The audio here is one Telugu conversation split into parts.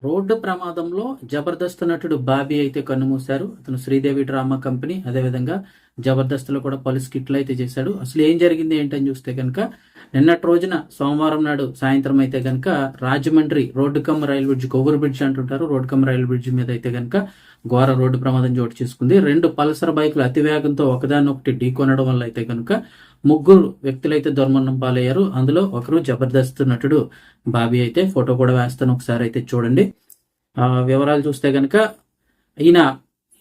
రోడ్డు ప్రమాదంలో జబర్దస్త్ నటుడు బాబీ అయితే కన్నుమూశారు. అతను శ్రీదేవి డ్రామా కంపెనీ, అదేవిధంగా జబర్దస్త్లో కూడా పలు స్కిట్లు అయితే చేశాడు. అసలు ఏం జరిగింది ఏంటని చూస్తే కనుక నిన్నటి రోజున సోమవారం నాడు సాయంత్రం అయితే కనుక Rajahmundry road come rail bridge, Kovvur bridge అంటుంటారు, రోడ్డు కమ్ రైల్ బ్రిడ్జ్ మీద అయితే కనుక ఘోర రోడ్డు ప్రమాదం చోటు చేసుకుంది. రెండు పల్సర్ బైకులు అతివేగంతో ఒకదాన్నొకటి ఢీకొనడం వల్ల అయితే కనుక ముగ్గురు వ్యక్తులైతే దుర్మరణం పాలయ్యారు. అందులో ఒకరు జబర్దస్త్ నటుడు బాబీ. అయితే ఫోటో కూడా వేస్తాను, ఒకసారి అయితే చూడండి. వివరాలు చూస్తే గనక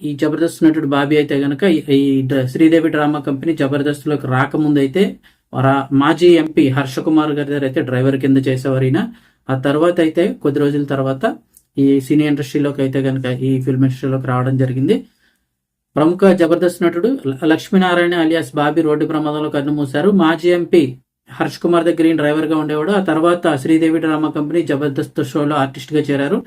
ఈ జబర్దస్త్ నటుడు బాబీ అయితే గనక ఈ శ్రీదేవి డ్రామా కంపెనీ జబర్దస్త్ లోకి రాకముందు అయితే మాజీ ఎంపీ హర్ష కుమార్ గారి దగ్గర అయితే డ్రైవర్ కింద చేసేవారు ఈయన. ఆ తర్వాత అయితే కొద్ది రోజుల తర్వాత ఈ సినీ ఇండస్ట్రీలోకి అయితే గనక ఈ ఫిల్మ్ ఇండస్ట్రీలోకి రావడం జరిగింది. ప్రముఖ జబర్దస్త్ నటుడు లక్ష్మీనారాయణ అలియాస్ బాబీ రోడ్డు ప్రమాదంలో కన్నుమూశారు. మాజీ ఎంపీ హర్ష్ కుమార్ దగ్గర డ్రైవర్ గా ఉండేవాడు. ఆ తర్వాత శ్రీదేవి డ్రామా కంపెనీ జబర్దస్త్ షోలో ఆర్టిస్ట్ గా చేరారు.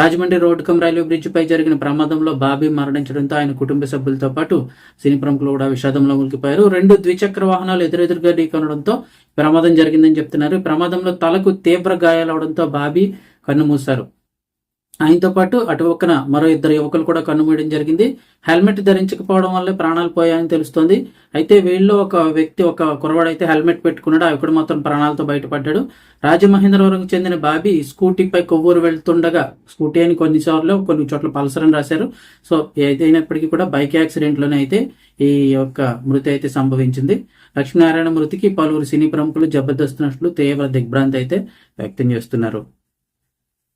Rajahmundry road cum railway bridge పై జరిగిన ప్రమాదంలో బాబీ మరణించడంతో ఆయన కుటుంబ సభ్యులతో పాటు సినీ ప్రముఖులు కూడా విషాదంలో మునిగిపోయారు. రెండు ద్విచక్ర వాహనాలు ఎదురెదురుగా ఢీకొనడంతో ప్రమాదం జరిగిందని చెప్తున్నారు. ప్రమాదంలో తలకు తీవ్ర గాయాలవడంతో బాబీ కన్నుమూశారు. ఆయనతో పాటు అటుపక్కన మరో ఇద్దరు యువకులు కూడా కన్నుమూయడం జరిగింది. హెల్మెట్ ధరించకపోవడం వల్లే ప్రాణాలు పోయాయని తెలుస్తోంది. అయితే వీళ్ళు ఒక వ్యక్తి, ఒక కురవాడు అయితే హెల్మెట్ పెట్టుకున్నాడు. అక్కడ మాత్రం ప్రాణాలతో బయటపడ్డాడు. రాజమహేంద్రవరంకు చెందిన బాబీ స్కూటీపై కొవ్వూరు వెళ్తుండగా, స్కూటీ అని కొన్ని చోట్ల పల్సర్ అని రాశారు. సో ఏదైనప్పటికీ కూడా బైక్ యాక్సిడెంట్ లోనే అయితే ఈ యొక్క మృతి అయితే సంభవించింది. లక్ష్మీనారాయణ మృతికి పలువురు సినీ ప్రముఖులు, జబర్దస్త్ నటులు తీవ్ర దిగ్భ్రాంతి అయితే వ్యక్తం చేస్తున్నారు.